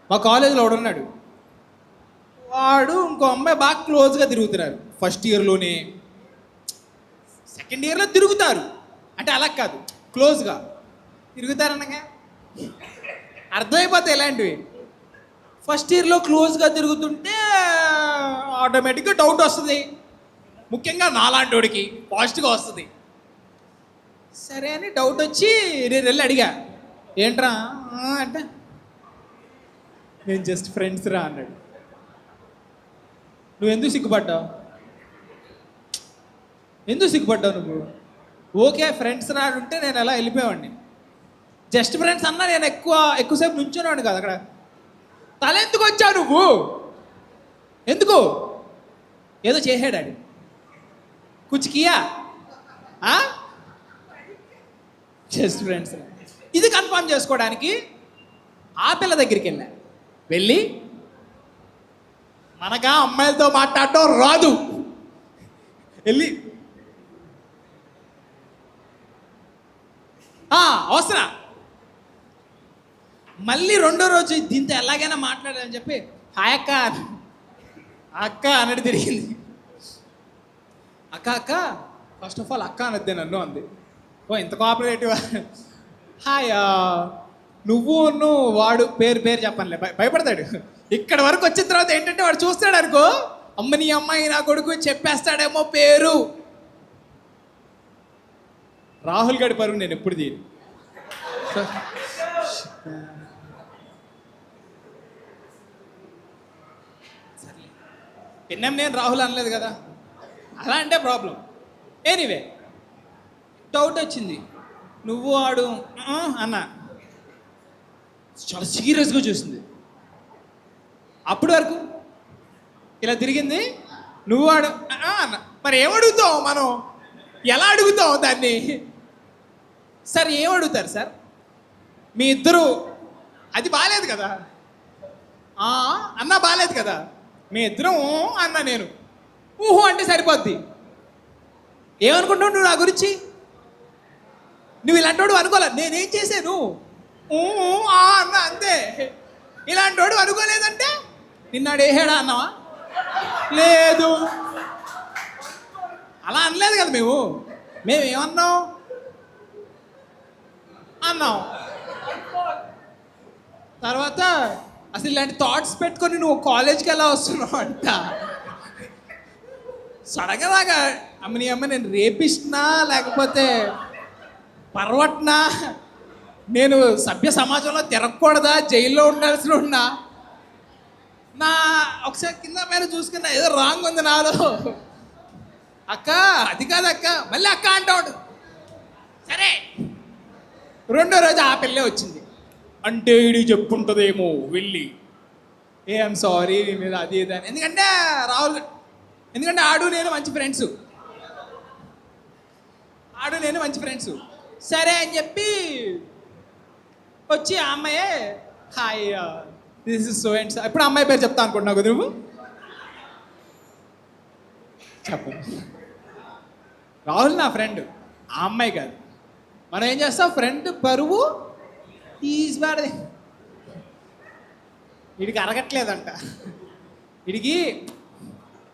మా కాలేజీలో ఒకడున్నాడు, వాడు ఇంకో అమ్మాయి బాగా క్లోజ్గా తిరుగుతున్నారు. ఫస్ట్ ఇయర్లోనే, సెకండ్ ఇయర్లో తిరుగుతారు. అంటే అలా కాదు, క్లోజ్గా తిరుగుతారనగా అర్థమైపోతాయి ఇలాంటివి. ఫస్ట్ ఇయర్లో క్లోజ్గా తిరుగుతుంటే ఆటోమేటిక్గా డౌట్ వస్తుంది, ముఖ్యంగా నాలాంటోడికి పాజిటివ్గా వస్తుంది. సరే అని డౌట్ వచ్చి నేను వెళ్ళి అడిగా, ఏంట్రా అంటే నేను జస్ట్ ఫ్రెండ్స్ రా అన్నాడు. నువ్వు ఎందుకు సిగ్గుపడ్డావు? ఎందుకు సిగ్గుపడ్డావు నువ్వు? ఓకే ఫ్రెండ్స్ రా ఉంటే నేను ఎలా వెళ్ళిపోయేవాడిని. జస్ట్ ఫ్రెండ్స్ అన్నా నేను ఎక్కువసేపు నుంచునేవాడిని కాదు అక్కడ. తల ఎందుకు వచ్చావు నువ్వు? ఎందుకు? ఏదో చేసాడాడు కుచికియా జస్ట్ ఫ్రెండ్స్. ఇది కన్ఫర్మ్ చేసుకోవడానికి ఆ పిల్ల దగ్గరికి వెళ్ళి మనకా అమ్మాయిలతో మాట్లాడటం రాదు, వెళ్ళి అవసరా మళ్ళీ రెండో రోజు దీంతో ఎలాగైనా మాట్లాడాలని చెప్పి హాయ్ అక్క అక్క అన్నట్టు తిరిగింది. అక్క ఫస్ట్ ఆఫ్ ఆల్ అక్క అనద్దే నన్ను అంది. ఓ ఇంత కోఆపరేటివ్. హాయ్ నువ్వు వాడు పేరు చెప్పనులే, భయపడతాడు. ఇక్కడ వరకు వచ్చిన తర్వాత ఏంటంటే వాడు చూస్తాడు అనుకో, అమ్మ నీ అమ్మాయి నా కొడుకు చెప్పేస్తాడేమో పేరు. రాహుల్ గడి పరువు నేను ఎప్పుడు తీయను. పిన్నం నేను రాహుల్ అనలేదు కదా, అలా అంటే ప్రాబ్లం. ఎనీవే డౌట్ వచ్చింది, నువ్వు ఆడు అన్న చాలా సీరియస్గా చూసింది. అప్పటి వరకు ఇలా తిరిగింది, నువ్వు ఆడు అన్న. మరి ఏమడుగుతావు మనం, ఎలా అడుగుతావు దాన్ని? సార్ ఏమడుగుతారు సార్ మీ ఇద్దరు? అది బాగాలేదు కదా అన్న, బాగాలేదు కదా. మీ ఇద్దరం అన్న నేను ఊహు అంటే సరిపోద్ది. ఏమనుకుంటావు నువ్వు నా గురించి? నువ్వు ఇలాంటి వాడు అనుకోలే, నేనేం చేశాను అన్న అంతే. ఇలాంటి వాడు అనుకోలేదంటే నిన్నాడు ఏహేడా అన్నావా? లేదు, అలా అనలేదు కదా మేము ఏమన్నాం అన్నాం. తర్వాత అసలు ఇలాంటి థాట్స్ పెట్టుకొని నువ్వు కాలేజ్కి ఎలా వస్తున్నావు అంట. సడన్గా దాకా అమ్మ నేను రేపిస్తున్నా లేకపోతే పర్వట్నా, నేను సభ్య సమాజంలో తిరగకూడదా, జైల్లో ఉండాల్సి ఉన్నా, నా ఒకసారి కింద మీద చూసుకున్నా ఏదో రాంగ్ ఉంది నాలో. అక్క అది కాదు అక్క, మళ్ళీ అక్క అంటాడు. సరే రెండో రోజు ఆ పిల్లే వచ్చింది. అంటే ఇది చెప్పుంటుందేమో వెళ్ళి ఐఎమ్ సారీ నీ మీద అది ఇది అని. ఎందుకంటే ఆడు నేను మంచి ఫ్రెండ్స్. సరే అని చెప్పి వచ్చి ఆ అమ్మాయే hi this is so and so. ఇప్పుడు అమ్మాయి పేరు చెప్తా అనుకుంటున్నావు కదా నువ్వు? చెప్పు. రాహుల్ నా ఫ్రెండ్, ఆ అమ్మాయి కాదు. మనం ఏం చేస్తాం, ఫ్రెండ్ పరువు తీసిపాడది. వీడికి అరగట్లేదంట. వీడికి